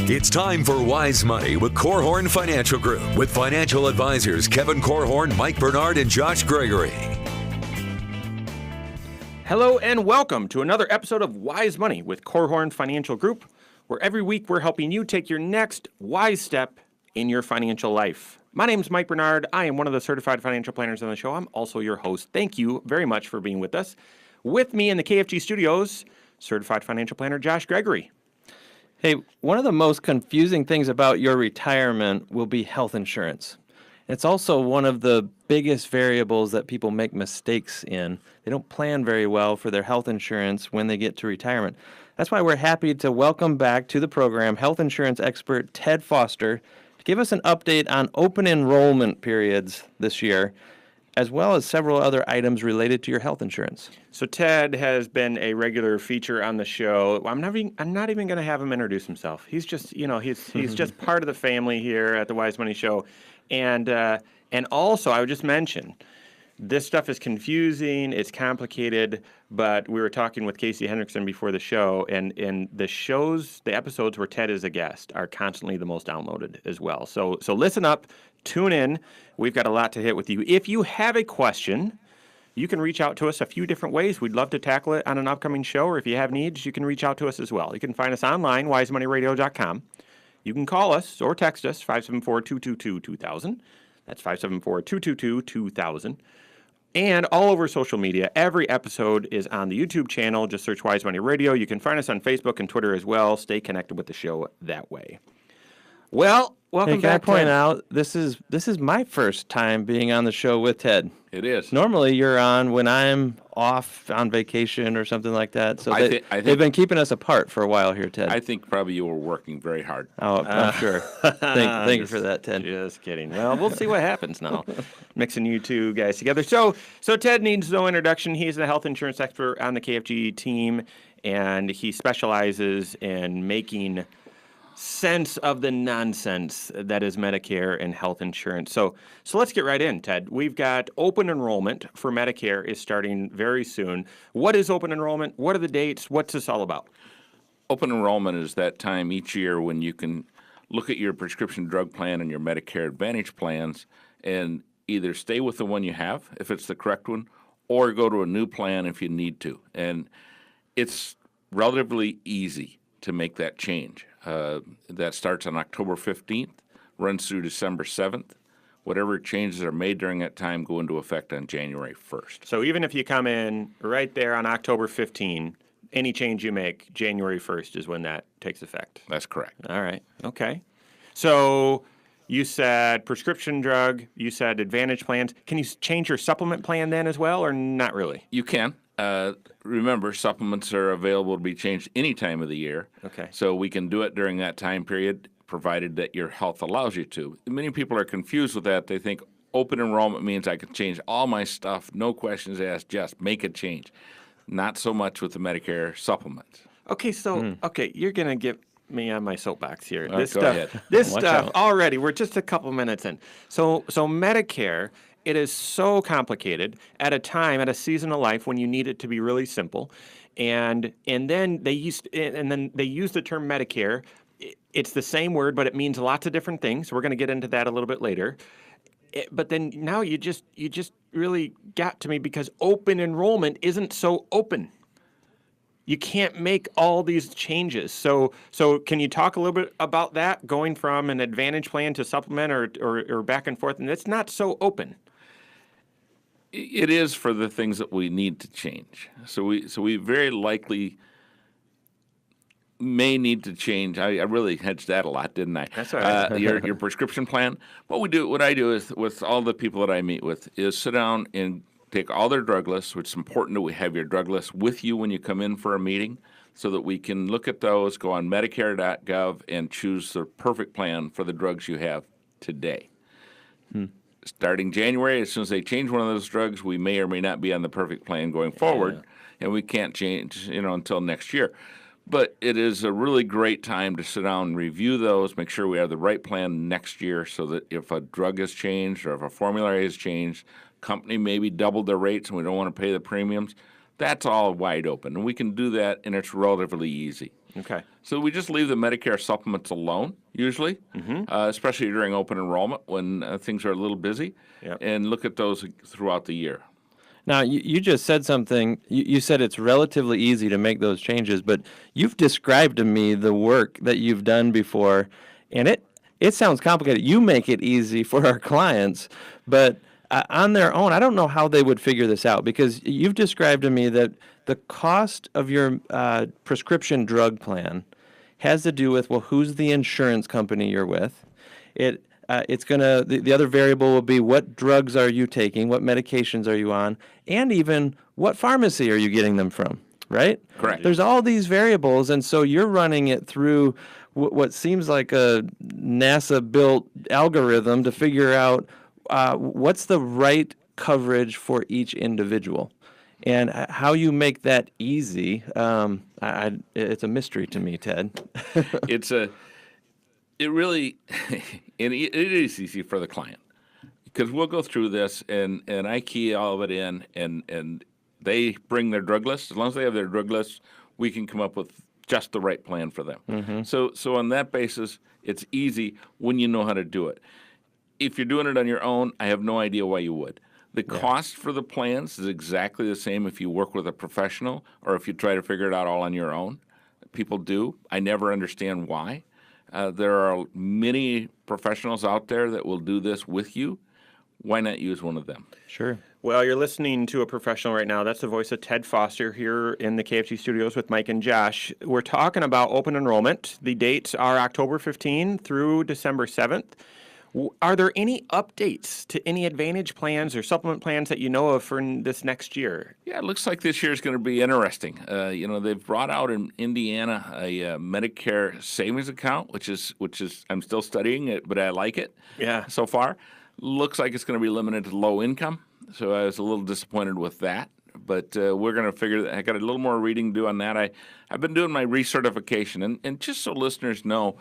It's time for Wise Money with Korhorn Financial Group with financial advisors Kevin Korhorn, Mike Bernard, and Josh Gregory. Hello and welcome to another episode of Wise Money with Korhorn Financial Group, where every week we're helping you take your next wise step in your financial life. My name is Mike Bernard. I am one of the certified financial planners on the show. I'm also your host. Thank you very much for being with us. With me in the KFG studios, certified financial planner Josh Gregory. Hey, one of the most confusing things about your retirement will be health insurance. It's also one of the biggest variables that people make mistakes in. They don't plan very well for their health insurance when they get to retirement. That's why we're happy to welcome back to the program health insurance expert Ted Foster to give us an update on open enrollment periods this year, as well as several other items related to your health insurance. So Ted has been a regular feature on the show. I'm not even going to have him introduce himself. He's just, he's just part of the family here at the Wise Money Show. And also, I would just mention, this stuff is confusing, it's complicated, but we were talking with Casey Hendrickson before the show, and the episodes where Ted is a guest are constantly the most downloaded as well. So listen up, tune in. We've got a lot to hit with you. If you have a question, you can reach out to us a few different ways. We'd love to tackle it on an upcoming show, or if you have needs, you can reach out to us as well. You can find us online, wisemoneyradio.com. You can call us or text us, 574-222-2000. That's 574-222-2000. And all over social media. Every episode is on the YouTube channel. Just search Wise Money Radio. You can find us on Facebook and Twitter as well. Stay connected with the show that way. Well, welcome back. Can I point out, this is my first time being on the show with Ted. It is. Normally, you're on when I'm off on vacation or something like that. So they've been keeping us apart for a while here, Ted. I think probably you were working very hard. Oh, I'm sure. Thank you for that, Ted. Just kidding. Well, we'll see what happens now, mixing you two guys together. So Ted needs no introduction. He's the health insurance expert on the KFG team, and he specializes in making sense of the nonsense that is Medicare and health insurance. So let's get right in, Ted. We've got open enrollment for Medicare is starting very soon. What is open enrollment? What are the dates? What's this all about? Open enrollment is that time each year when you can look at your prescription drug plan and your Medicare Advantage plans and either stay with the one you have, if it's the correct one, or go to a new plan if you need to. And it's relatively easy to make that change. That starts on October 15th, runs through December 7th. Whatever changes are made during that time go into effect on January 1st. So even if you come in right there on October 15, any change you make, January 1st is when that takes effect. That's correct. All right. Okay. So you said prescription drug, you said Advantage plans. Can you change your supplement plan then as well, or not really? You can. Remember, supplements are available to be changed any time of the year. Okay. So we can do it during that time period, provided that your health allows you to. Many people are confused with that. They think open enrollment means I can change all my stuff, no questions asked, just make a change. Not so much with the Medicare supplements. Okay, so, you're going to get me on my soapbox here. Go ahead. This stuff already, we're just a couple minutes in. So Medicare, it is so complicated at a time, at a season of life when you need it to be really simple, and then they use the term Medicare. It's the same word, but it means lots of different things. We're going to get into that a little bit later. But then now you just really got to me because open enrollment isn't so open. You can't make all these changes. So can you talk a little bit about that, going from an Advantage plan to supplement or back and forth? And it's not so open. It is for the things that we need to change. So we very likely may need to change. I really hedged that a lot, didn't I? That's all right. Your prescription plan. What I do is with all the people that I meet with is sit down and take all their drug lists, which is important that we have your drug list with you when you come in for a meeting so that we can look at those, go on Medicare.gov, and choose the perfect plan for the drugs you have today. Starting January, as soon as they change one of those drugs, we may or may not be on the perfect plan going forward, and we can't change until next year. But it is a really great time to sit down and review those, make sure we have the right plan next year so that if a drug has changed or if a formulary has changed, company maybe doubled their rates and we don't want to pay the premiums, that's all wide open. And we can do that, and it's relatively easy. Okay. So we just leave the Medicare supplements alone, usually, especially during open enrollment when things are a little busy, Yep. and look at those throughout the year. Now, you just said something. You said it's relatively easy to make those changes, but you've described to me the work that you've done before, and it sounds complicated. You make it easy for our clients, but on their own, I don't know how they would figure this out, because you've described to me that the cost of your prescription drug plan has to do with, well, who's the insurance company you're with. It's gonna, the other variable will be what drugs are you taking, what medications are you on, and even what pharmacy are you getting them from, right? Correct. There's all these variables, and so you're running it through what seems like a NASA-built algorithm to figure out what's the right coverage for each individual. And how you make that easy, it's a mystery to me, Ted. It really, and it is easy for the client, because we'll go through this and I key all of it in, and they bring their drug list. As long as they have their drug list, we can come up with just the right plan for them. So on that basis, it's easy when you know how to do it. If you're doing it on your own, I have no idea why you would. The cost for the plans is exactly the same if you work with a professional or if you try to figure it out all on your own. People do. I never understand why. There are many professionals out there that will do this with you. Why not use one of them? Sure. Well, you're listening to a professional right now. That's the voice of Ted Foster here in the KFG studios with Mike and Josh. We're talking about open enrollment. The dates are October 15 through December 7th. Are there any updates to any Advantage plans or supplement plans that you know of for this next year? Yeah, it looks like this year is going to be interesting. They've brought out in Indiana a Medicare savings account, which is I'm still studying it, but I like it. Yeah. So far, looks like it's going to be limited to low income. So I was a little disappointed with that. But we're going to figure that. I got a little more reading to do on that. I've been doing my recertification, and just so listeners know,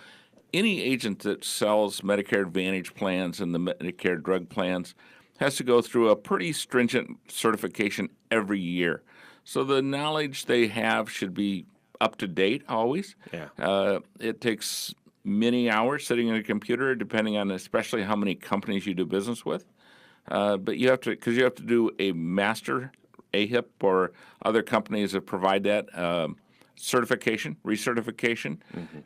any agent that sells Medicare Advantage plans and the Medicare drug plans has to go through a pretty stringent certification every year. So the knowledge they have should be up to date always. Yeah. It takes many hours sitting at a computer, depending on especially how many companies you do business with. But you have to, because you have to do a master AHIP or other companies that provide that certification, recertification,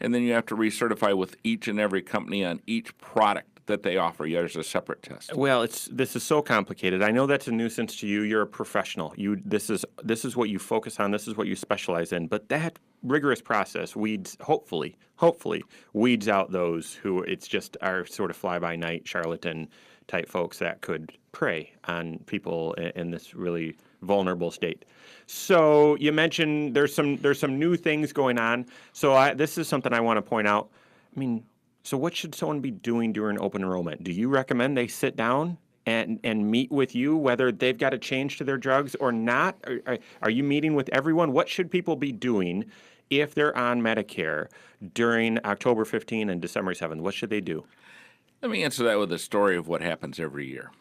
and then you have to recertify with each and every company on each product that they offer. There's a separate test. Well, this is so complicated. I know that's a nuisance to you. You're a professional. This is what you focus on. This is what you specialize in. But that rigorous process hopefully weeds out those who it's just are sort of fly-by-night charlatan type folks that could prey on people in this really vulnerable state. So you mentioned there's some new things going on. So this is something I want to point out. I mean, so what should someone be doing during open enrollment? Do you recommend they sit down and meet with you, whether they've got a change to their drugs or not? Are you meeting with everyone? What should people be doing if they're on Medicare during October 15 and December 7th? What should they do? Let me answer that with a story of what happens every year.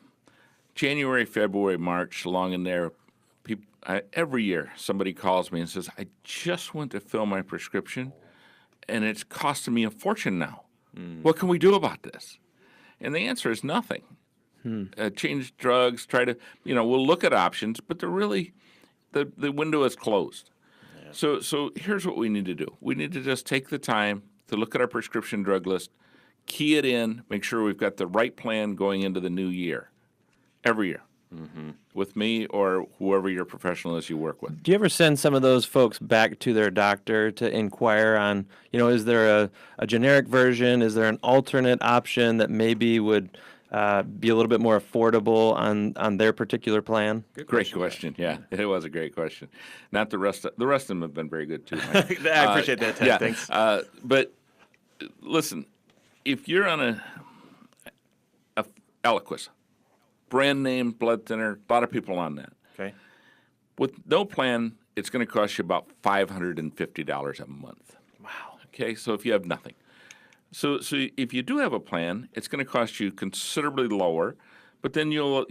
January, February, March, along in there, every year somebody calls me and says, I just went to fill my prescription and it's costing me a fortune now. What can we do about this? And the answer is nothing. Change drugs, we'll look at options, but they're really, the window is closed. Yeah. So here's what we need to do. We need to just take the time to look at our prescription drug list, key it in, make sure we've got the right plan going into the new year, every year. With me or whoever your professional is you work with. Do you ever send some of those folks back to their doctor to inquire on, is there a generic version? Is there an alternate option that maybe would be a little bit more affordable on their particular plan? Great question. Yeah, it was a great question. Not the rest of them have been very good too. I appreciate that, Ted. Yeah. Thanks. But listen, if you're on a Eliquis, brand name blood thinner, a lot of people on that. Okay. With no plan, it's going to cost you about $550 a month. Wow. Okay, so if you have nothing. So if you do have a plan, it's going to cost you considerably lower, but then you'll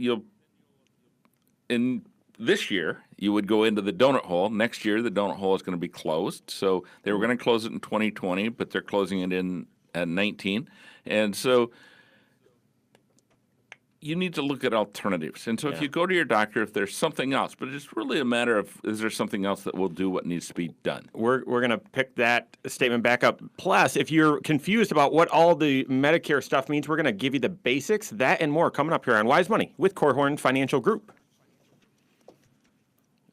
this year, you would go into the donut hole. Next year, the donut hole is going to be closed. So they were going to close it in 2020, but they're closing it in 19. And so you need to look at alternatives. And so if you go to your doctor, if there's something else, but it's really a matter of, is there something else that will do what needs to be done? We're going to pick that statement back up. Plus, if you're confused about what all the Medicare stuff means, we're going to give you the basics, that and more coming up here on Wise Money with Korhorn Financial Group.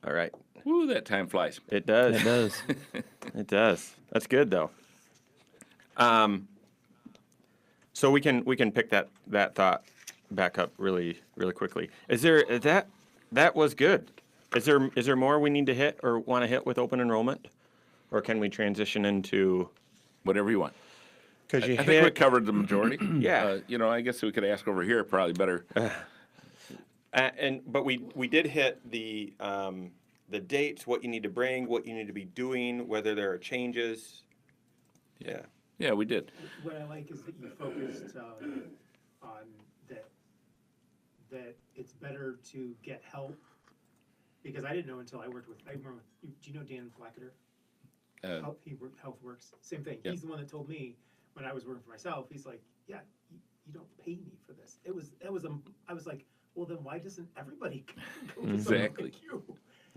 All right. Woo, that time flies. It does. It does. It does. That's good though. So we can pick that thought back up really quickly. Is there that was good? Is there more we need to hit or want to hit with open enrollment, or can we transition into Whatever you want. because I think we covered the majority. Yeah. I guess we could ask over here, probably better. but we did hit the dates, what you need to bring, what you need to be doing, whether there are changes. Yeah. Yeah, we did. What I like is that you focused on that it's better to get help, because I didn't know until I remember do you know Dan Flacketer? He worked HealthWorks. Same thing. Yep. He's the one that told me when I was working for myself. He's like, yeah, you don't pay me for this. I was like, well, then why doesn't everybody go to someone Exactly. like you?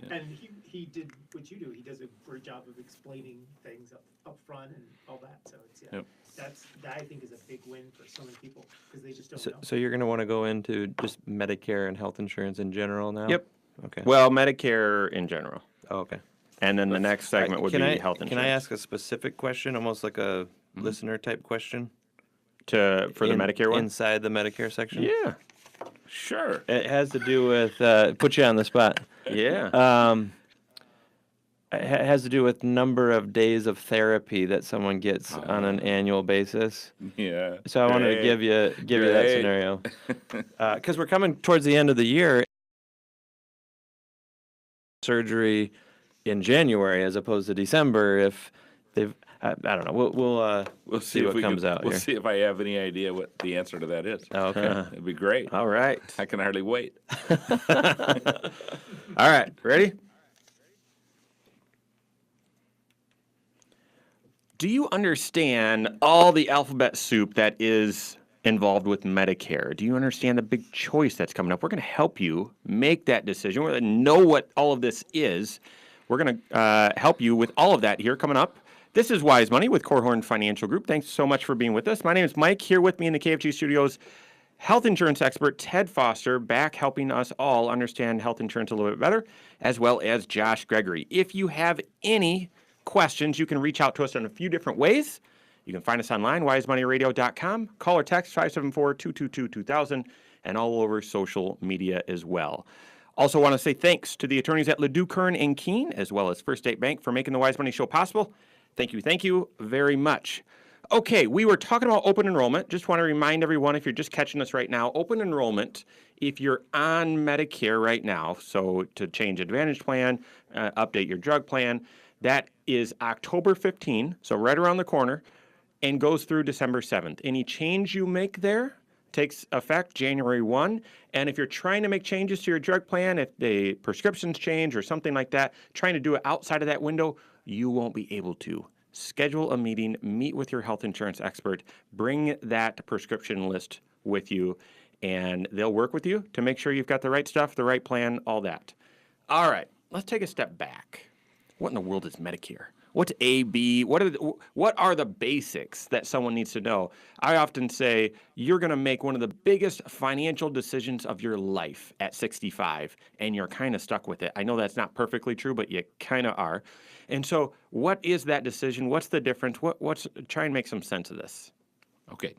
Yeah. And he did what you do. He does a great job of explaining things up front and all that. So it's Yep. that I think is a big win for so many people because they just don't So, know. so you're going to want to go into just Medicare and health insurance in general now? Yep. Okay. Well, Medicare in general, Oh, okay. and then the next segment would be health insurance. Can I ask a specific question, almost like a listener type question? for the Medicare one? Inside the Medicare section? Yeah. Sure. It has to do with, put you on the spot. Yeah. It has to do with number of days of therapy that someone gets on an annual basis. Yeah. So I wanted to give you that Great. scenario. Because we're coming towards the end of the year. Surgery in January as opposed to December. If they've, I don't know. We'll see what comes out We'll here. see if I have any idea what the answer to that is. Oh, okay. It'd be great. All right. I can hardly wait. All right. Ready? Do you understand all the alphabet soup that is involved with Medicare? Do you understand the big choice that's coming up? We're going to help you make that decision. We're going to know what all of this is. We're going to help you with all of that here coming up. This is Wise Money with Korhorn Financial Group. Thanks so much for being with us. My name is Mike. Here with me in the KFG studios, health insurance expert Ted Foster, back helping us all understand health insurance a little bit better, as well as Josh Gregory. If you have any questions, you can reach out to us in a few different ways. You can find us online, wisemoneyradio.com. Call or text 574-222-2000, and all over social media as well. Also want to say thanks to the attorneys at Ledoux, Kern & Keene, as well as First State Bank for making the Wise Money Show possible. Thank you very much. Okay, we were talking about open enrollment. Just want to remind everyone, if you're just catching us right now, open enrollment, if you're on Medicare right now, so to change Advantage plan, update your drug plan, that is October 15, so right around the corner, and goes through December 7th. Any change you make there takes effect January 1. And if you're trying to make changes to your drug plan, if the prescriptions change or something like that, trying to do it outside of that window, you won't be able to. Schedule a meeting, meet with your health insurance expert, bring that prescription list with you, and they'll work with you to make sure you've got the right stuff, the right plan, all that. All right, let's take a step back. What in the world is Medicare? What's AB? What are the basics that someone needs to know? I often say you're going to make one of the biggest financial decisions of your life at 65, and you're kind of stuck with it. I know that's not perfectly true, but you kind of are. And so what is that decision? What's the difference? Try and make some sense of this. Okay.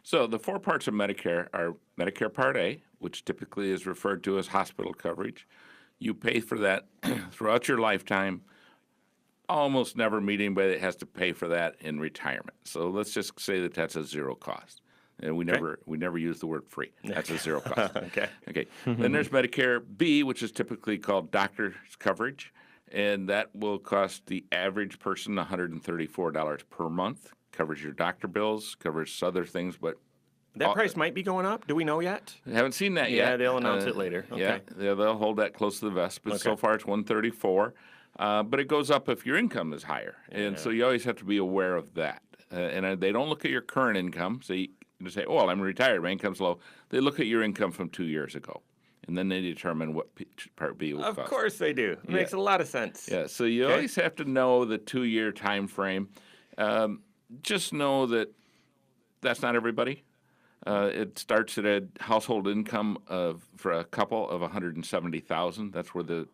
So the four parts of Medicare are Medicare Part A, which typically is referred to as hospital coverage. You pay for that throughout your lifetime. Almost never meet anybody that has to pay for that in retirement. So let's just say that that's a zero cost. And we never use the word free. That's a zero cost. Okay. Then there's Medicare B, which is typically called doctor's coverage, and that will cost the average person $134 per month. Covers your doctor bills, covers other things, but That price might be going up. Do we know yet? Haven't seen that yet. Yeah, they'll announce it later. Okay. Yeah, they'll hold that close to the vest. But so Okay. far it's 134. But it goes up if your income is higher, and so you always have to be aware of that. And they don't look at your current income. So you say, "Oh, well, I'm retired. My income's low." They look at your income from 2 years ago, and then they determine what Part B will Of cost. course they do. It makes a lot of sense. Yeah. So you Okay. always have to know the 2-year time frame. Just know that that's not everybody. It starts at a household income for a couple of 170,000. That's where the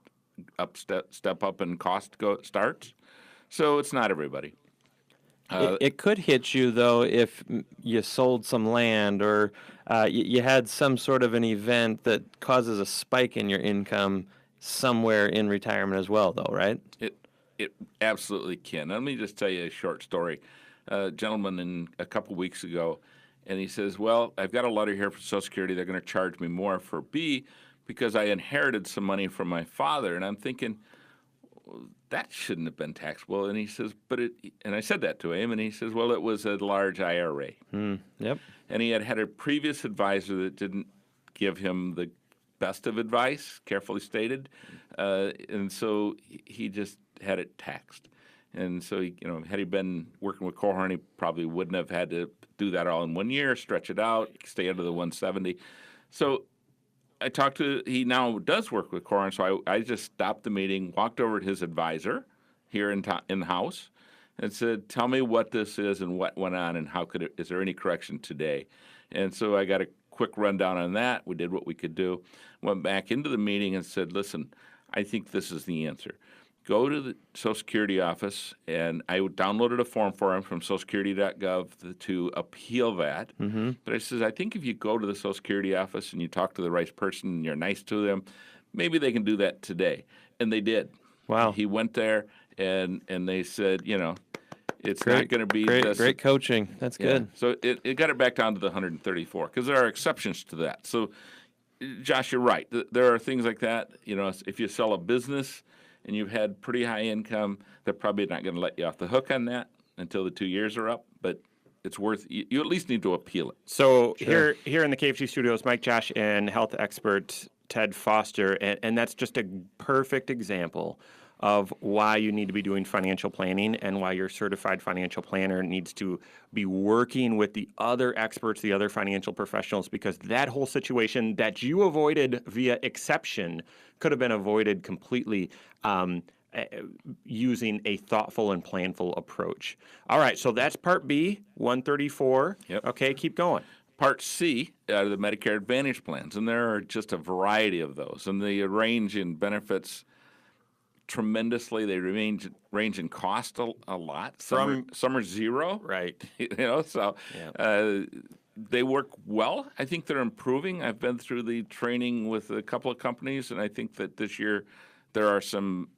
step up in cost starts. So it's not everybody. It could hit you, though, if you sold some land or you had some sort of an event that causes a spike in your income somewhere in retirement as well, though, right? It absolutely can. Let me just tell you a short story. A gentleman a couple weeks ago, and he says, "Well, I've got a letter here from Social Security. They're going to charge me more for B because I inherited some money from my father." And I'm thinking, well, that shouldn't have been taxable. And he says, and I said that to him, and he says, "Well, it was a large IRA." Yep. And he had a previous advisor that didn't give him the best of advice, carefully stated, and so he just had it taxed. And so, had he been working with Corehorn, he probably wouldn't have had to do that all in 1 year, stretch it out, stay under the 170. So he now does work with Corehorn, so I just stopped the meeting, walked over to his advisor here in the house, and said, "Tell me what this is and what went on, and is there any correction today?" And so I got a quick rundown on that. We did what we could do, went back into the meeting and said, "Listen, I think this is the answer. Go to the Social Security office," and I downloaded a form for him from socialsecurity.gov to appeal that. But I says, "I think if you go to the Social Security office and you talk to the right person and you're nice to them, maybe they can do that today." And they did. Wow. He went there, and they said, it's not Great, going to be great, this. great coaching. That's Yeah. good. So it got it back down to the 134 because there are exceptions to that. So, Josh, you're right. There are things like that. If you sell a business and you've had pretty high income, they're probably not going to let you off the hook on that until the 2 years are up. But it's worth you at least need to appeal it. So here in the KFG studios, Mike, Josh, and health expert Ted Foster, and that's just a perfect example of why you need to be doing financial planning and why your certified financial planner needs to be working with the other experts, the other financial professionals, because that whole situation that you avoided via exception could have been avoided completely using a thoughtful and planful approach. All right, so that's Part B, 134. Yep. Okay, keep going. Part C are the Medicare Advantage plans, and there are just a variety of those, and they range in benefits tremendously. They range in cost a lot. Some are zero. Right. So they work well. I think they're improving. I've been through the training with a couple of companies, and I think that this year there are some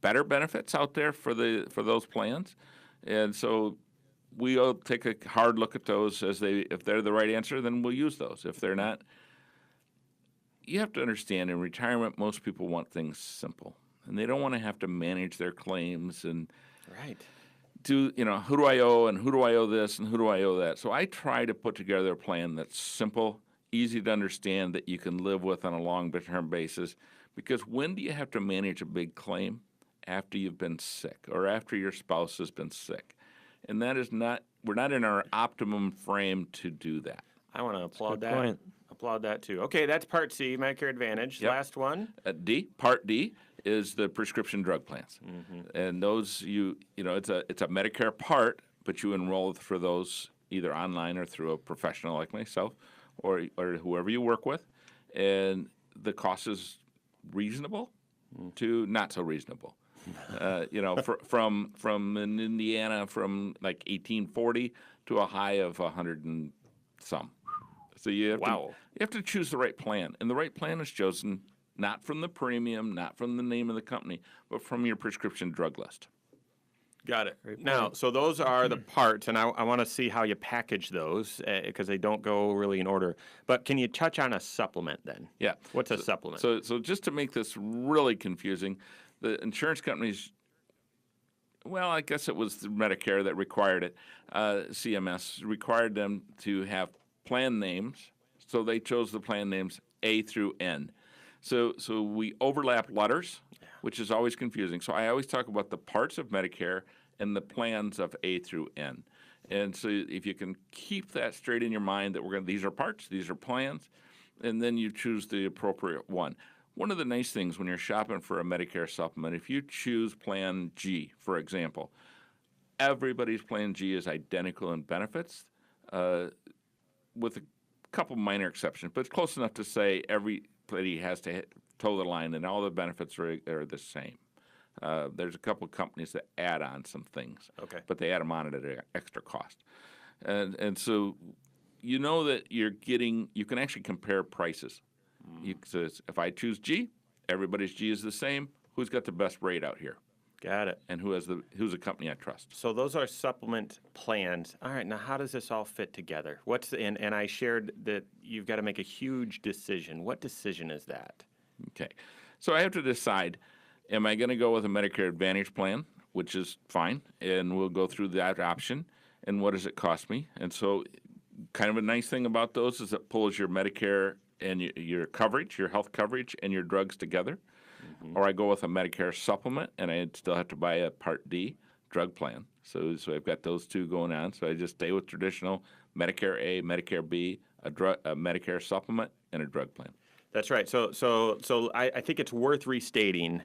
better benefits out there for those plans. And so we'll take a hard look at those if they're the right answer, then we'll use those. If they're not, you have to understand in retirement, most people want things simple. And they don't want to have to manage their claims and Right. who do I owe and who do I owe this and who do I owe that. So I try to put together a plan that's simple, easy to understand, that you can live with on a long-term basis. Because when do you have to manage a big claim? After you've been sick or after your spouse has been sick. And we're not in our optimum frame to do that. I want to applaud that. point. Applaud that too. Okay, that's Part C, Medicare Advantage. Yep. Last one. Part D is the prescription drug plans, and those it's a Medicare part, but you enroll for those either online or through a professional like myself, or whoever you work with, and the cost is reasonable to not so reasonable. From in Indiana from like 1840 to a high of 100 and some. So you have to choose the right plan, and the right plan is chosen not from the premium, not from the name of the company, but from your prescription drug list. Got it. Now, so those are the parts, and I want to see how you package those because they don't go really in order. But can you touch on a supplement then? Yeah. What's a supplement? So just to make this really confusing, the insurance companies, well, I guess it was the Medicare that required it. CMS required them to have plan names, so they chose the plan names A through N. So we overlap letters, which is always confusing. So I always talk about the parts of Medicare and the plans of A through N. And so if you can keep that straight in your mind that these are parts, these are plans, and then you choose the appropriate one. One of the nice things when you're shopping for a Medicare supplement, if you choose Plan G, for example, everybody's Plan G is identical in benefits, with a couple minor exceptions, but it's close enough to say everybody has to toe the line and all the benefits are the same. There's a couple of companies that add on some things, but they add them on at an extra cost. And so you know that you can actually compare prices. So if I choose G, everybody's G is the same. Who's got the best rate out here? Got it. And who's a company I trust? So those are supplement plans. All right, now how does this all fit together? And I shared that you've got to make a huge decision. What decision is that? Okay. So I have to decide, am I going to go with a Medicare Advantage plan, which is fine, and we'll go through that option, and what does it cost me? And so kind of a nice thing about those is it pulls your Medicare and your coverage, your health coverage, and your drugs together. Or I go with a Medicare supplement, and I still have to buy a Part D drug plan. So I've got those two going on. So I just stay with traditional Medicare A, Medicare B, a Medicare supplement, and a drug plan. That's right. So I think it's worth restating.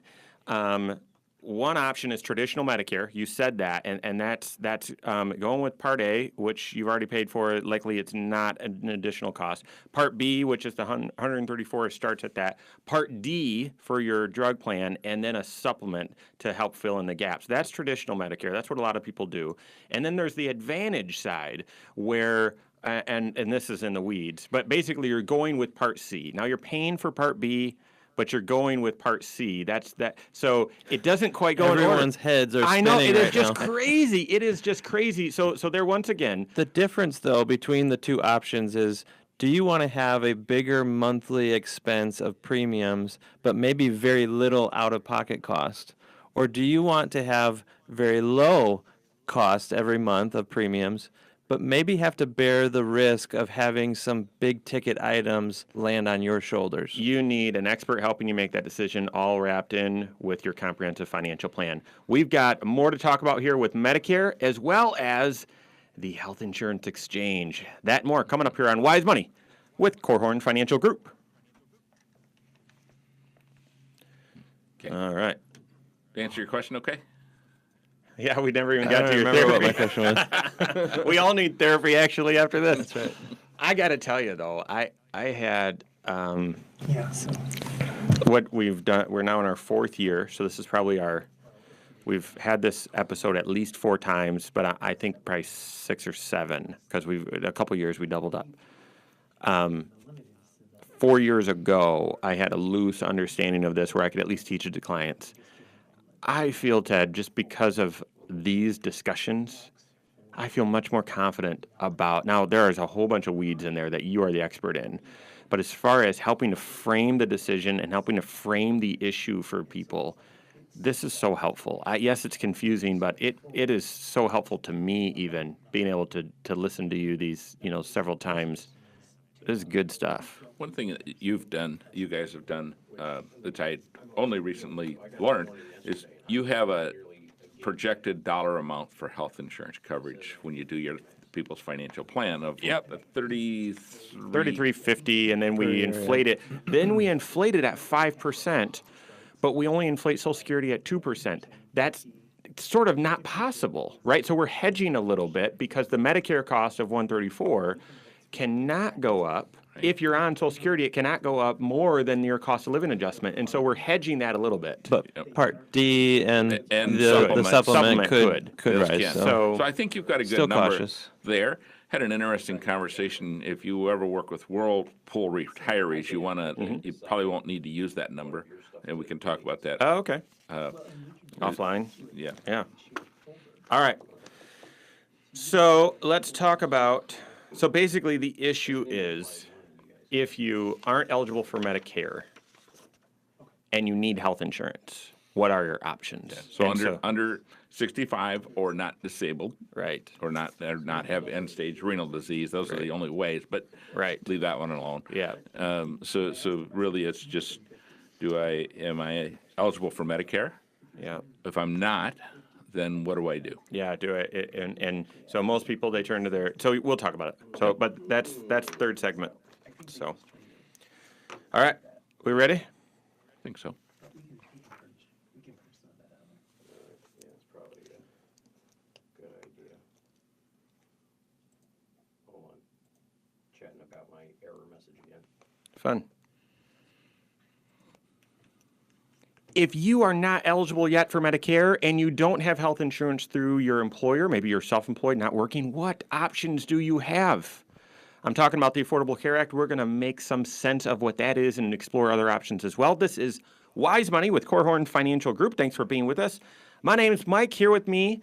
One option is traditional Medicare. You said that, and that's going with Part A, which you've already paid for. Likely, it's not an additional cost. Part B, which is the 134, starts at that. Part D for your drug plan, and then a supplement to help fill in the gaps. That's traditional Medicare. That's what a lot of people do. And then there's the Advantage side, where and this is in the weeds, but basically you're going with Part C. Now you're paying for Part B, but you're going with Part C. That's that. So it doesn't quite go in order. Everyone's heads are spinning. I know, it is right just now. crazy. It is just crazy. So there once again. The difference, though, between the two options is, do you want to have a bigger monthly expense of premiums, but maybe very little out-of-pocket cost? Or do you want to have very low cost every month of premiums, but maybe have to bear the risk of having some big-ticket items land on your shoulders? You need an expert helping you make that decision, all wrapped in with your comprehensive financial plan. We've got more to talk about here with Medicare, as well as the health insurance exchange. That and more coming up here on Wise Money with Korhorn Financial Group. Okay. All right. To answer your question, okay? Yeah, we never even I got don't to your remember what my therapy. question was. We all need therapy, actually, after this. That's right. I got to tell you, though, I had what we've done. We're now in our 4th year, so this is probably we've had this episode at least 4 times, but I think probably 6 or 7, because a couple years we doubled up. 4 years ago, I had a loose understanding of this where I could at least teach it to clients. I feel, Ted, just because of these discussions, I feel much more confident about. Now, there is a whole bunch of weeds in there that you are the expert in. But as far as helping to frame the decision and helping to frame the issue for people, this is so helpful. Yes, it's confusing, but it is so helpful to me, even being able to listen to you these several times. This is good stuff. One thing that you guys have done, that I only recently learned, is you have a projected dollar amount for health insurance coverage when you do your people's financial plan of $33.50, and then we inflate it. Then we inflate it at 5%, but we only inflate Social Security at 2%. That's sort of not possible, right? So we're hedging a little bit because the Medicare cost of $134 cannot go up. If you're on Social Security, it cannot go up more than your cost of living adjustment, and so we're hedging that a little bit. But Part D and the supplement. supplement could Those rise. can. So So I think you've got a good Still number cautious. there. Had an interesting conversation. If you ever work with Whirlpool retirees, you probably won't need to use that number, and we can talk about that. Oh, okay. Offline. Yeah. Yeah. All right. So let's talk about. So basically, the issue is if you aren't eligible for Medicare and you need health insurance, what are your options? So And under 65 or not disabled, right, or not have end stage renal disease. Those are the only ways. But right, leave that one alone. yeah, So really, it's just am I eligible for Medicare? yeah. If I'm not, then what do I do? Yeah, do it. And so most people, they turn to their, so we'll talk about it. So, but that's third segment. So, all right, we ready? I think so. We can print some of that out. Yeah, it's probably a good idea. Hold on. Chatting about my error message again. Fun. If you are not eligible yet for Medicare and you don't have health insurance through your employer, maybe you're self-employed, not working, what options do you have? I'm talking about the Affordable Care Act. We're going to make some sense of what that is and explore other options as well. This is Wise Money with Korhorn Financial Group. Thanks for being with us. My name is Mike, here with me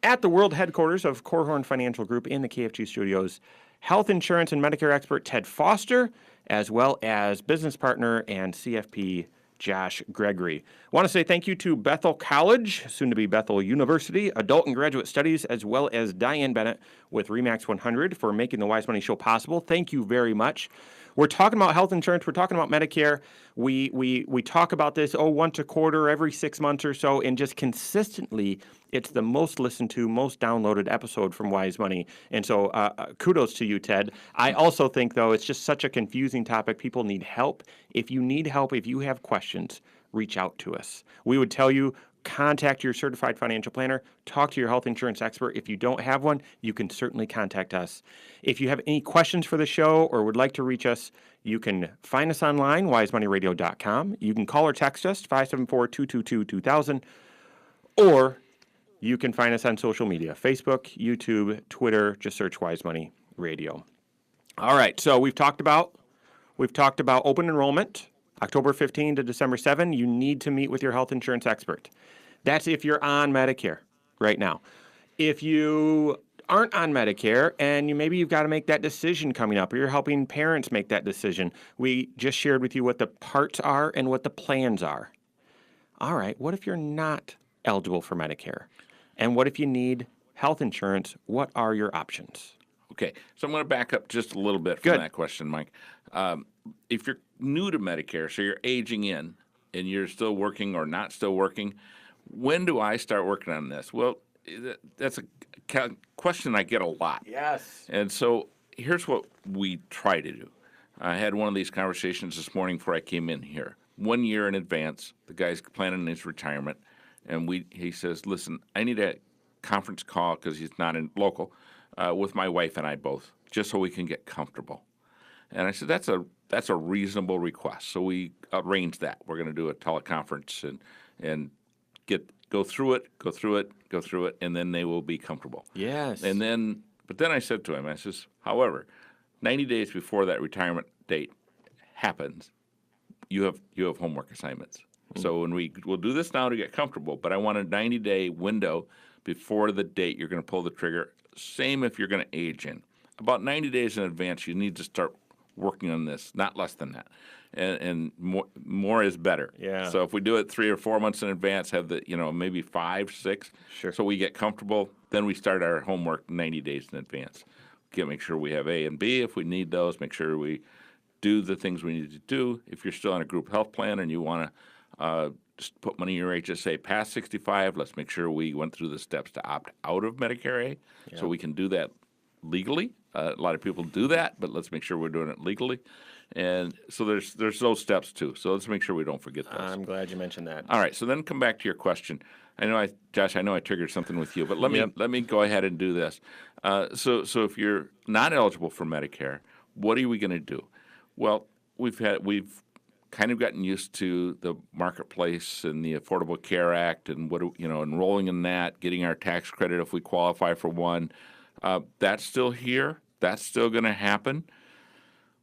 at the world headquarters of Korhorn Financial Group in the KFG studios, health insurance and Medicare expert Ted Foster, as well as business partner and CFP Josh Gregory. I want to say thank you to Bethel College, soon to be Bethel University, Adult and Graduate Studies, as well as Diane Bennett with REMAX 100 for making the Wise Money Show possible. Thank you very much. We're talking about health insurance. We're talking about Medicare. We talk about this, once a quarter, every 6 months or so, and just consistently, it's the most listened to, most downloaded episode from Wise Money. And so kudos to you, Ted. I also think, though, it's just such a confusing topic. People need help. If you need help, if you have questions, reach out to us. We would tell you, contact your certified financial planner, talk to your health insurance expert. If you don't have one, you can certainly contact us. If you have any questions for the show or would like to reach us, you can find us online, wisemoneyradio.com. You can call or text us, 574-222-2000, or you can find us on social media, Facebook, YouTube, Twitter. Just search Wise Money Radio. All right, so we've talked about open enrollment. October 15 to December 7, you need to meet with your health insurance expert. That's if you're on Medicare right now. If you aren't on Medicare and maybe you've got to make that decision coming up, or you're helping parents make that decision, we just shared with you what the parts are and what the plans are. All right, what if you're not eligible for Medicare? And what if you need health insurance? What are your options? Okay, so I'm going to back up just a little bit from that question, Mike. If you're new to Medicare, so you're aging in and you're still working or not still working, when do I start working on this? Well, that's a question I get a lot. Yes. And so here's what we try to do. I had one of these conversations this morning before I came in here. 1 year in advance, the guy's planning his retirement, and he says, listen, I need a conference call because he's not in local with my wife and I both, just so we can get comfortable. And I said, that's a reasonable request. So we arranged that. We're going to do a teleconference and go through it, and then they will be comfortable. Yes. But then I said to him, I says, however, 90 days before that retirement date happens, you have homework assignments. Mm-hmm. So we'll do this now to get comfortable, but I want a 90-day window before the date you're going to pull the trigger. Same if you're going to age in. About 90 days in advance, you need to start working on this, not less than that. And more is better. Yeah. So if we do it 3 or 4 months in advance, have maybe 5, 6, sure. So we get comfortable, then we start our homework 90 days in advance. Make sure we have A and B if we need those, make sure we do the things we need to do. If you're still on a group health plan and you want to just put money in your HSA past 65, let's make sure we went through the steps to opt out of Medicare A, so we can do that legally. A lot of people do that, but let's make sure we're doing it legally. And so there's those steps too. So let's make sure we don't forget those. I'm glad you mentioned that. All right. So then come back to your question. Josh, I know I triggered something with you, but let me go ahead and do this. So if you're not eligible for Medicare, what are we going to do? Well, we've kind of gotten used to the marketplace and the Affordable Care Act and enrolling in that, getting our tax credit if we qualify for one. That's still here. That's still going to happen.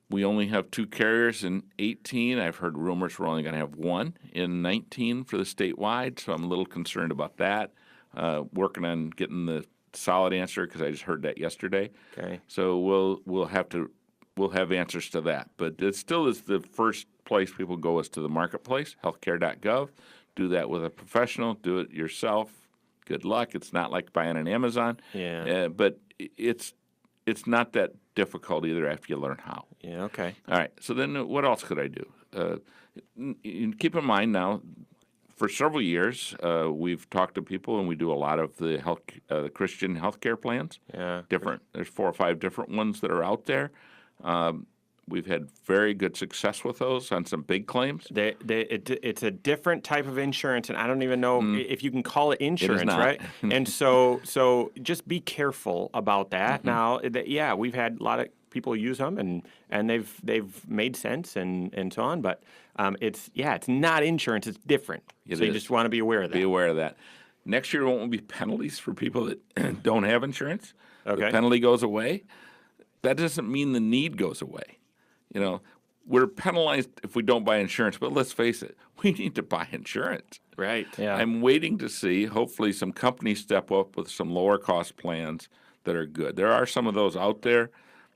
We only have 2 carriers in 18. I've heard rumors we're only going to have 1 in 19 for the statewide, so I'm a little concerned about that. Working on getting the solid answer because I just heard that yesterday. Okay. So we'll have answers to that. But it still is the first place people go is to the marketplace, healthcare.gov, do that with a professional. Do it yourself. Good luck. It's not like buying on Amazon. Yeah. But it's not that difficult either after you learn how. Yeah, okay. All right. So then what else could I do? Keep in mind now, for several years, we've talked to people, and we do a lot of the Christian healthcare plans. Yeah. There's 4 or 5 different ones that are out there. We've had very good success with those on some big claims. It's a different type of insurance, and I don't even know if you can call it insurance, not. right? And so just be careful about that. Now, yeah, we've had a lot of people use them, and they've made sense and so on. But it's not insurance; it's different. It so you is. just want to be aware of that. Be aware of that. Next year won't be penalties for people that don't have insurance. Okay. The penalty goes away. That doesn't mean the need goes away. You know, we're penalized if we don't buy insurance, but let's face it, we need to buy insurance. Right. Yeah. I'm waiting to see, hopefully, some companies step up with some lower cost plans that are good. There are some of those out there.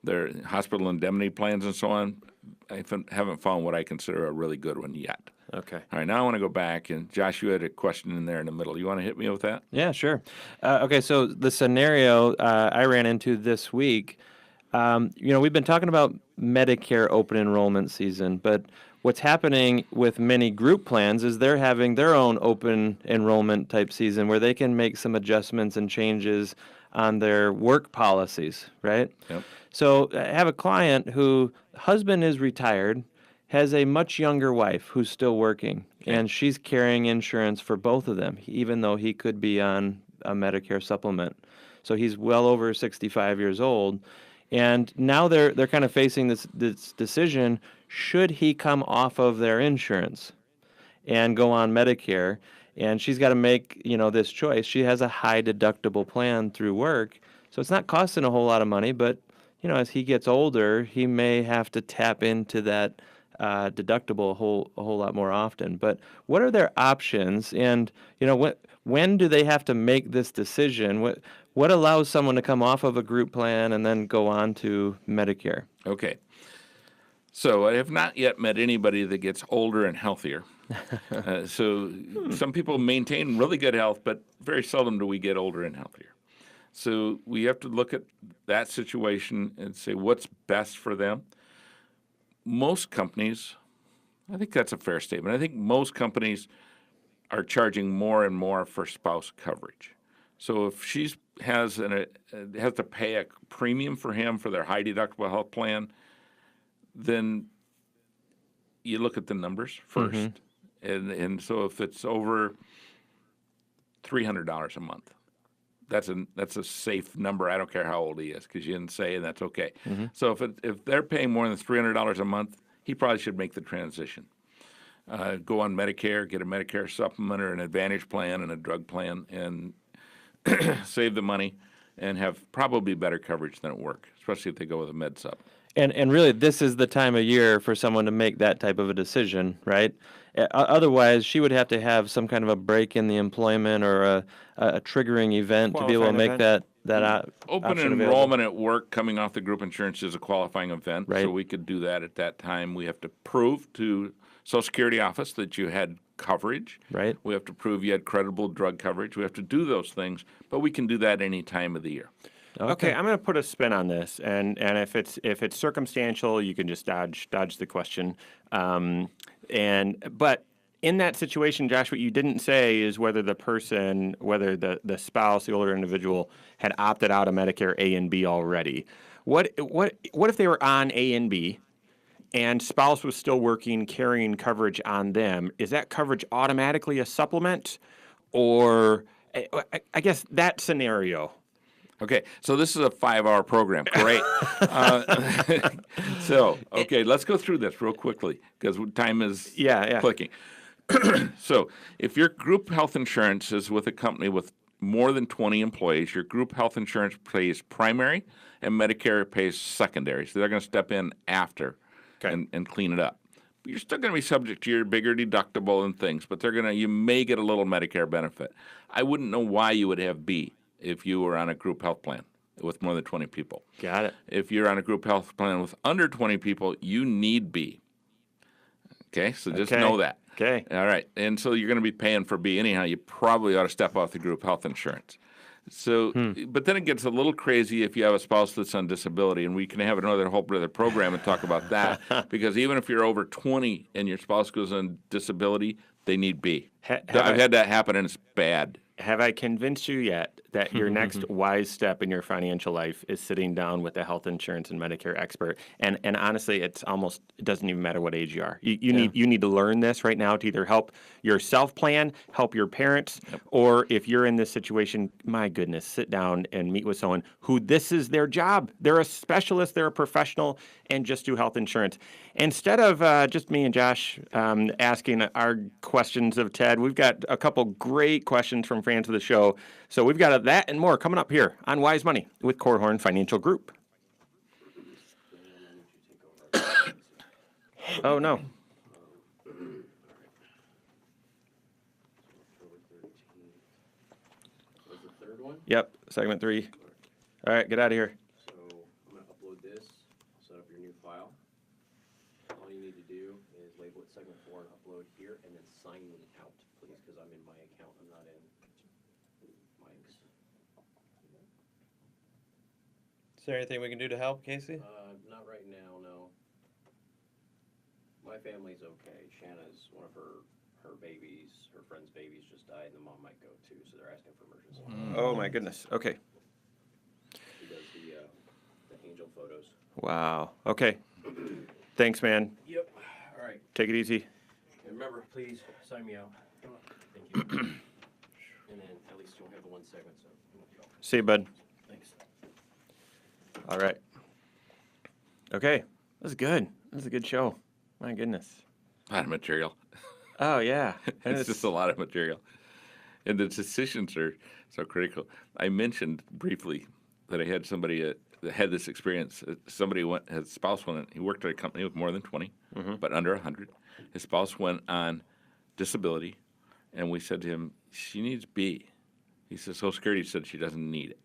There are hospital indemnity plans and so on. I haven't found what I consider a really good one yet. Okay. All right, now I want to go back, and Josh, you had a question in there in the middle. You want to hit me with that? Yeah, sure. Okay, so the scenario I ran into this week, we've been talking about Medicare open enrollment season, but what's happening with many group plans is they're having their own open enrollment type season where they can make some adjustments and changes on their work policies, right? Yep. So I have a client who husband is retired, has a much younger wife who's still working, and she's carrying insurance for both of them, even though he could be on a Medicare supplement. So he's well over 65 years old. And now they're kind of facing this decision: should he come off of their insurance and go on Medicare? And she's got to make this choice. She has a high deductible plan through work, so it's not costing a whole lot of money. But as he gets older, he may have to tap into that deductible a whole lot more often. But what are their options? And when do they have to make this decision? What allows someone to come off of a group plan and then go on to Medicare? Okay. So I have not yet met anybody that gets older and healthier. Some people maintain really good health, but very seldom do we get older and healthier. So we have to look at that situation and say what's best for them. Most companies, I think that's a fair statement. I think most companies are charging more and more for spouse coverage. So if she has to pay a premium for him for their high deductible health plan, then you look at the numbers first. And so if it's over $300 a month, that's a safe number. I don't care how old he is, because you didn't say, and that's okay. So if they're paying more than $300 a month, he probably should make the transition. Go on Medicare, get a Medicare supplement or an Advantage plan and a drug plan, and save the money and have probably better coverage than at work, especially if they go with a med sup. And really, this is the time of year for someone to make that type of a decision, right? Otherwise, she would have to have some kind of a break in the employment or a triggering event to be able to make that Open option enrollment at work coming off the group insurance is a qualifying event, Right. so we could do that at that time. We have to prove to Social Security office that you had coverage. Right. We have to prove you had credible drug coverage. We have to do those things, but we can do that any time of the year. Okay, I'm going to put a spin on this, and if it's circumstantial, you can just dodge the question. But in that situation, Josh, what you didn't say is whether the spouse, the older individual, had opted out of Medicare A and B already. What if they were on A and B, and spouse was still working, carrying coverage on them? Is that coverage automatically a supplement, or I guess that scenario? Okay, so this is a 5-hour program. Great. Okay, let's go through this real quickly because time is clicking. So if your group health insurance is with a company with more than 20 employees, your group health insurance pays primary and Medicare pays secondary. So they're going to step in after and clean it up. But you're still going to be subject to your bigger deductible and things, but you may get a little Medicare benefit. I wouldn't know why you would have B if you were on a group health plan with more than 20 people. Got it. If you're on a group health plan with under 20 people, you need B. Okay, so just know that. Okay. All right. And so you're going to be paying for B anyhow. You probably ought to step off the group health insurance. So, but then it gets a little crazy if you have a spouse that's on disability, and we can have another whole other program and talk about that. Because even if you're over 20 and your spouse goes on disability, they need B. I've had that happen, and it's bad. Have I convinced you yet that your next wise step in your financial life is sitting down with a health insurance and Medicare expert? And honestly, it doesn't even matter what age you are. You need to learn this right now to either help yourself plan, help your parents, or if you're in this situation, my goodness, sit down and meet with someone who this is their job. They're a specialist, they're a professional, and just do health insurance. Instead of just me and Josh asking our questions of Ted, we've got a couple great questions from fans of the show. So we've got that and more coming up here on Wise Money with Korhorn Financial Group. Oh, no. Was the third one? Yep, segment 3. All right, get out of here. So I'm going to upload this, set up your new file. All you need to do is label it segment 4 and upload here, and then sign me out, please, because I'm in my account. I'm not in Mike's. Is there anything we can do to help, Casey? Not right now, no. My family's okay. Shanna's one of her babies, her friend's babies just died, and the mom might go too, so they're asking for emergency. Oh, my goodness. Okay. She does the angel photos. Wow. Okay. Thanks, man. Yep. All right. Take it easy. And remember, please sign me out. Thank you. And then at least you'll have the one segment, so. See you, bud. Thanks. All right. Okay. That was good. That was a good show. My goodness. A lot of material. Oh, yeah. And It's just a lot of material. And the decisions are so critical. I mentioned briefly that I had somebody that had this experience. His spouse he worked at a company with more than 20, but under 100. His spouse went on disability, and we said to him, she needs B. He says, Social Security said she doesn't need it.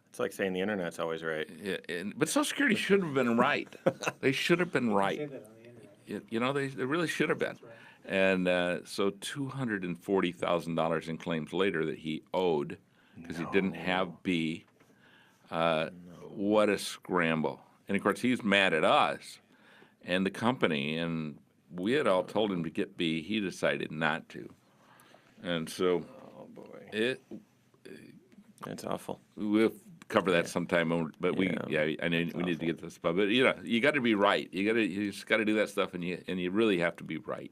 It's like saying the internet's always right. Yeah, but Social Security should have been right. They should have been right. Say that on the internet. You know, they really should have been. And so $240,000 in claims later that he owed because he didn't have B. What a scramble. And, of course, he's mad at us and the company. And we had all told him to get B. He decided not to. And so That's awful. we'll cover that sometime. But I know we need to get this. But you got to be right. You just got to do that stuff, and you really have to be right.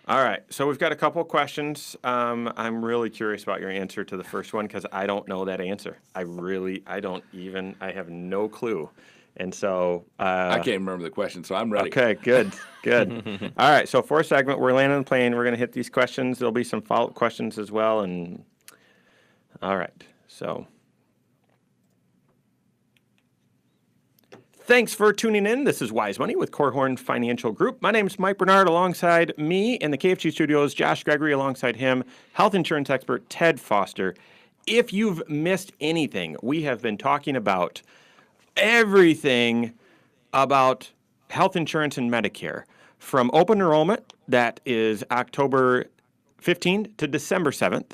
All right. So we've got a couple of questions. I'm really curious about your answer to the first one because I don't know that answer. I have no clue. And so I can't remember the question, so I'm ready. Okay, good. All right. So for a segment, we're landing the plane. We're going to hit these questions. There'll be some follow-up questions as well. And all right. So thanks for tuning in. This is Wise Money with Korhorn Financial Group. My name is Mike Bernard. Alongside me in the KFG studios, Josh Gregory. Alongside him, health insurance expert Ted Foster. If you've missed anything, we have been talking about everything about health insurance and Medicare, from open enrollment, that is October 15th to December 7th,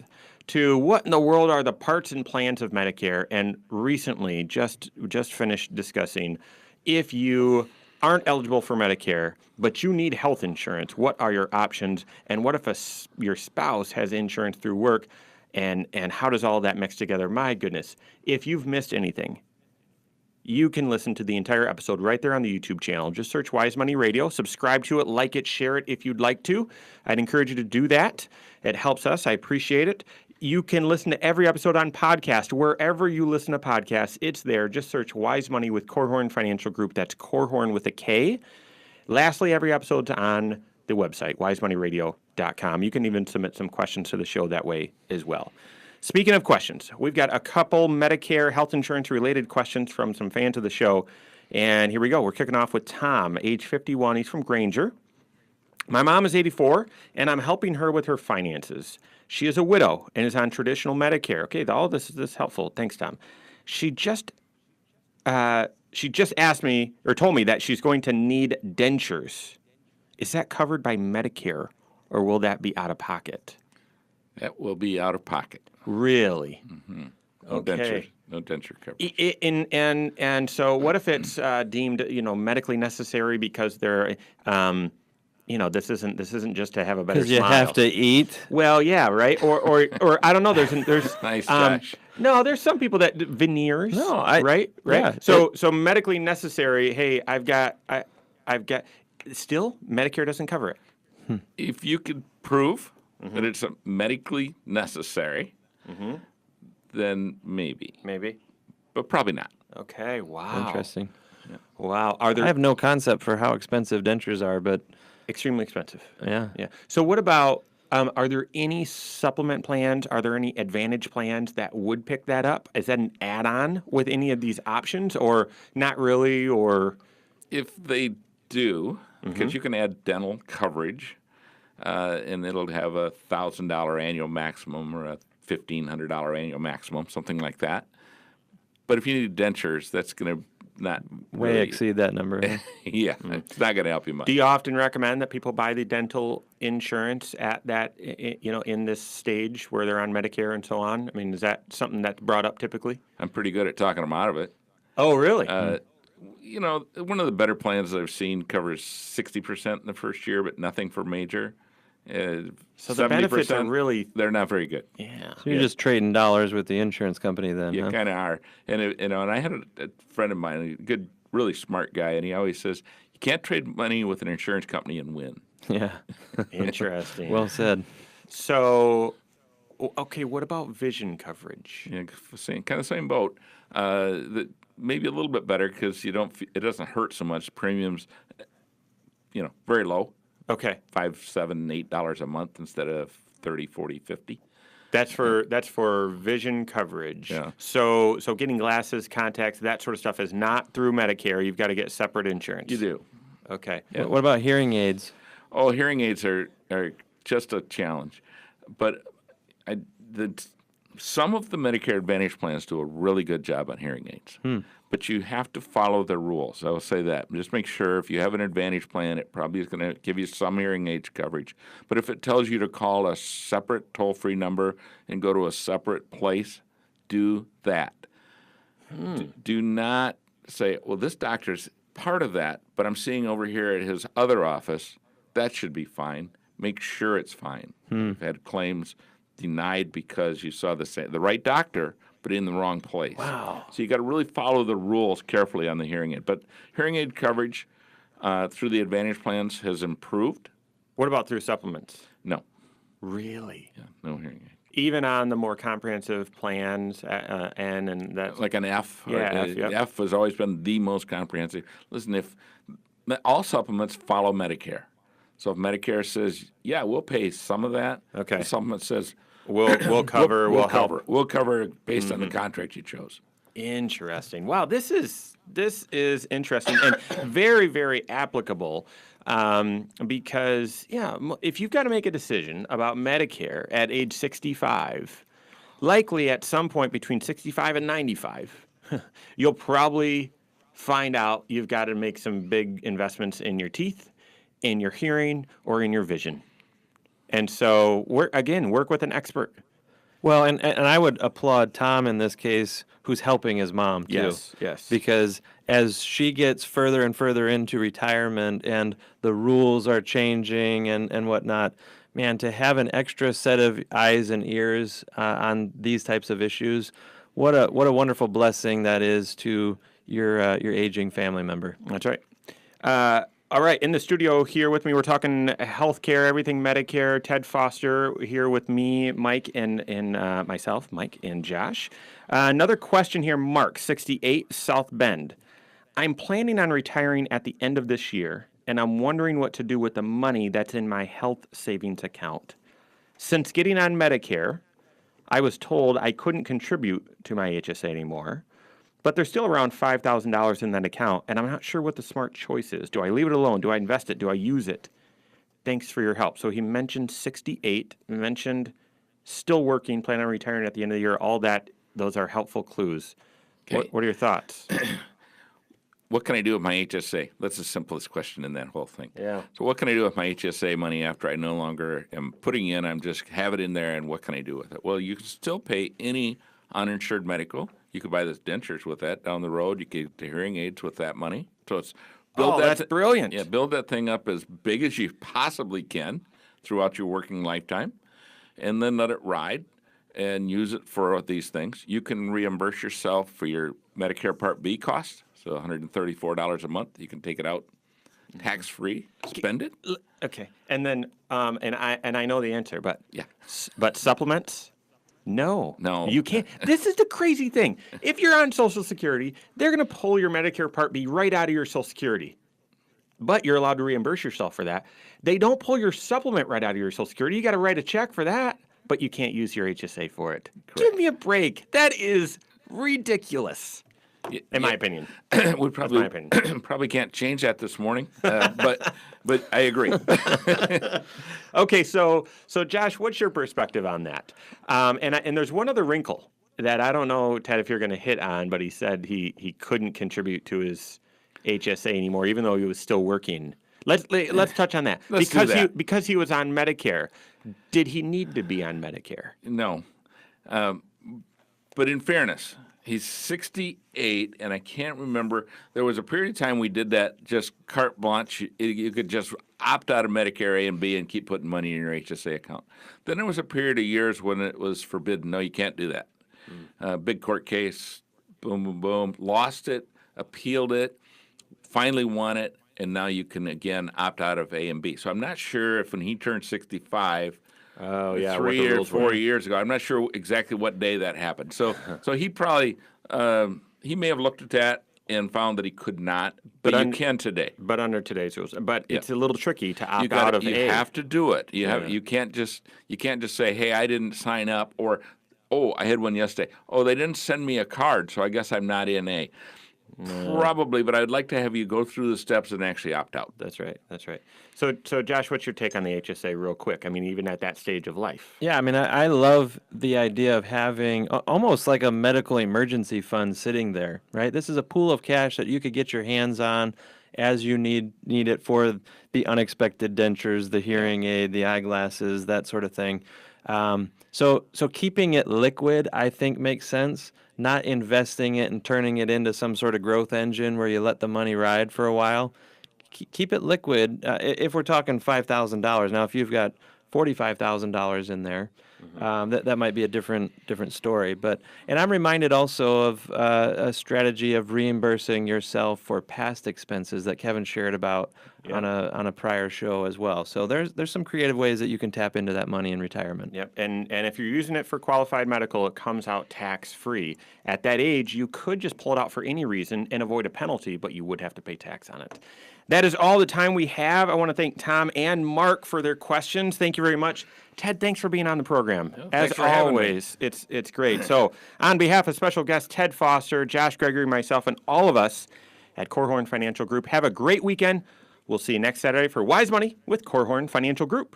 to what in the world are the parts and plans of Medicare, and recently just finished discussing if you aren't eligible for Medicare, but you need health insurance, what are your options, and what if your spouse has insurance through work, and how does all that mix together? My goodness, if you've missed anything, you can listen to the entire episode right there on the YouTube channel. Just search Wise Money Radio, subscribe to it, like it, share it if you'd like to. I'd encourage you to do that. It helps us. I appreciate it. You can listen to every episode on podcast. Wherever you listen to podcasts, it's there. Just search Wise Money with Korhorn Financial Group. That's Korhorn with a K. Lastly, every episode's on the website, wisemoneyradio.com. You can even submit some questions to the show that way as well. Speaking of questions, we've got a couple Medicare health insurance related questions from some fans of the show. And here we go. We're kicking off with Tom, age 51. He's from Granger. My mom is 84, and I'm helping her with her finances. She is a widow and is on traditional Medicare. Okay, all this is helpful. Thanks, Tom. She just asked me or told me that she's going to need dentures. is that covered by Medicare, or will that be out of pocket? That will be out of pocket. Really? No Okay. dentures, no denture coverage. And so what if it's deemed medically necessary because they're this isn't just to have a better Because you smile. have to eat. Well, yeah, right. Or I don't know. There's Nice, Josh. no, there's some people that veneers. No, right. yeah, So medically necessary. Hey, I've got. Still, Medicare doesn't cover it. If you could prove that it's medically necessary, then maybe, Maybe. but probably not. Okay. Wow. Interesting. Wow. Are there I have no concept for how expensive dentures are, but extremely expensive? yeah. Yeah. So what about, are there any supplement plans? Are there any advantage plans that would pick that up? Is that an add-on with any of these options, or not really, or? If they do, because you can add dental coverage, and it'll have a $1,000 annual maximum or a $1,500 annual maximum, something like that. But if you need dentures, that's going to not Way really, exceed that number. Huh? yeah, it's not going to help you much. Do you often recommend that people buy the dental insurance at that, in this stage where they're on Medicare and so on? I mean, is that something that's brought up typically? I'm pretty good at talking them out of it. Oh, really? One of the better plans that I've seen covers 60% in the first year, but nothing for major. So the benefits are 70%, really, they're not very good. yeah. So you're just trading dollars with the insurance company then, You huh? kind of are. And and I had a friend of mine, a good, really smart guy, and he always says, you can't trade money with an insurance company and win. Yeah. Interesting. Well said. So, okay, what about vision coverage? You know, kind of same boat. Maybe a little bit better because it doesn't hurt so much. Premiums, very low. Okay, $5, $7, $8 a month instead of 30, 40, 50. that's for vision coverage. Yeah. So getting glasses, contacts, that sort of stuff is not through Medicare. You've got to get separate insurance. You do. Okay. What about hearing aids? Oh, hearing aids are just a challenge. But some of the Medicare Advantage plans do a really good job on hearing aids. But you have to follow the rules. I will say that. Just make sure if you have an Advantage plan, it probably is going to give you some hearing aids coverage. But if it tells you to call a separate toll-free number and go to a separate place, do that. Do not say, well, this doctor's part of that, but I'm seeing over here at his other office, that should be fine. Make sure it's fine. I've had claims denied because you saw the right doctor, but in the wrong place. Wow. So you got to really follow the rules carefully on the hearing aid. But hearing aid coverage through the Advantage plans has improved. What about through supplements? No, Really? no hearing aid. Even on the more comprehensive plans, N and that. Like an F. Yeah, F, yep. F has always been the most comprehensive. Listen, if all supplements follow Medicare. So if Medicare says, yeah, we'll pay some of that, Okay. the supplement says, We'll cover. We'll help. cover. We'll cover based on the contract you chose. Interesting. Wow, this is interesting and very, very applicable because, if you've got to make a decision about Medicare at age 65, likely at some point between 65 and 95, you'll probably find out you've got to make some big investments in your teeth, in your hearing, or in your vision. And so, work with an expert. Well, and I would applaud Tom in this case, who's helping his mom, too. Yes. Because as she gets further and further into retirement and the rules are changing and whatnot, man, to have an extra set of eyes and ears on these types of issues, what a wonderful blessing that is to your aging family member. That's right. All right, in the studio here with me, we're talking healthcare, everything Medicare. Ted Foster here with me, Mike, and myself, Mike, and Josh. Another question here, Mark, 68, South Bend. I'm planning on retiring at the end of this year, and I'm wondering what to do with the money that's in my health savings account. Since getting on Medicare, I was told I couldn't contribute to my HSA anymore. But there's still around $5,000 in that account, and I'm not sure what the smart choice is. Do I leave it alone? Do I invest it? Do I use it? Thanks for your help. So he mentioned 68, mentioned still working, planning on retiring at the end of the year. All that, those are helpful clues. Okay. What are your thoughts? what can I do with my HSA? That's the simplest question in that whole thing. Yeah. So what can I do with my HSA money after I no longer am putting in? I'm just have it in there, and what can I do with it? Well, you can still pay any uninsured medical. You could buy the dentures with that down the road. You could get the hearing aids with that money. So it's That's brilliant. Yeah, build that thing up as big as you possibly can throughout your working lifetime, and then let it ride and use it for these things. You can reimburse yourself for your Medicare Part B cost, so $134 a month. You can take it out tax-free, spend it. Okay. And then, and I know the answer, but Yeah. but supplements? No. No. You can't. This is the crazy thing. If you're on Social Security, they're going to pull your Medicare Part B right out of your Social Security. But you're allowed to reimburse yourself for that. They don't pull your supplement right out of your Social Security. You got to write a check for that, but you can't use your HSA for it. Give me a break. That is ridiculous, in my opinion. We probably my opinion. probably can't change that this morning, but I agree. Okay, so Josh, what's your perspective on that? And there's one other wrinkle that I don't know, Ted, if you're going to hit on, but he said he couldn't contribute to his HSA anymore, even though he was still working. Let's touch on that. Let's do that. Because he was on Medicare. Did he need to be on Medicare? No, but in fairness, he's 68, and I can't remember. There was a period of time we did that just carte blanche. You could just opt out of Medicare A and B and keep putting money in your HSA account. Then there was a period of years when it was forbidden. No, you can't do that. Big court case, boom, boom, boom. Lost it, appealed it, finally won it, and now you can again opt out of A and B. So I'm not sure if when he turned 65, Oh, yeah. 3 or 4 years ago. I'm not sure exactly what day that happened. So he probably he may have looked at that and found that he could not, but you can today. But under today's rules. But it's a little tricky to opt You out of you A. have to do it. You can't just say, hey, I didn't sign up, or I had one yesterday. Oh, they didn't send me a card, so I guess I'm not in A. Probably, but I'd like to have you go through the steps and actually opt out. That's right. So Josh, what's your take on the HSA real quick? I mean, even at that stage of life. Yeah, I mean, I love the idea of having almost like a medical emergency fund sitting there, right? This is a pool of cash that you could get your hands on as you need it for the unexpected dentures, the hearing aid, the eyeglasses, that sort of thing. So keeping it liquid, I think, makes sense. Not investing it and turning it into some sort of growth engine where you let the money ride for a while. Keep it liquid. If we're talking $5,000, now if you've got $45,000 in there, that might be a different story. And I'm reminded also of a strategy of reimbursing yourself for past expenses that Kevin shared about on a prior show as well. So there's some creative ways that you can tap into that money in retirement. Yep. And if you're using it for qualified medical, it comes out tax-free. At that age, you could just pull it out for any reason and avoid a penalty, but you would have to pay tax on it. That is all the time we have. I want to thank Tom and Mark for their questions. Thank you very much. Ted, thanks for being on the program. As always, it's great. So on behalf of special guest Ted Foster, Josh Gregory, myself, and all of us at Korhorn Financial Group, have a great weekend. We'll see you next Saturday for Wise Money with Korhorn Financial Group.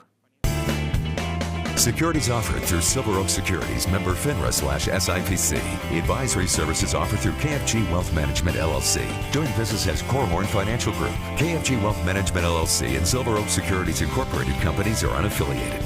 Securities offered through Silver Oak Securities, member FINRA/SIPC. Advisory services offered through KFG Wealth Management, LLC. Doing business as Korhorn Financial Group. KFG Wealth Management, LLC and Silver Oak Securities Incorporated companies are unaffiliated.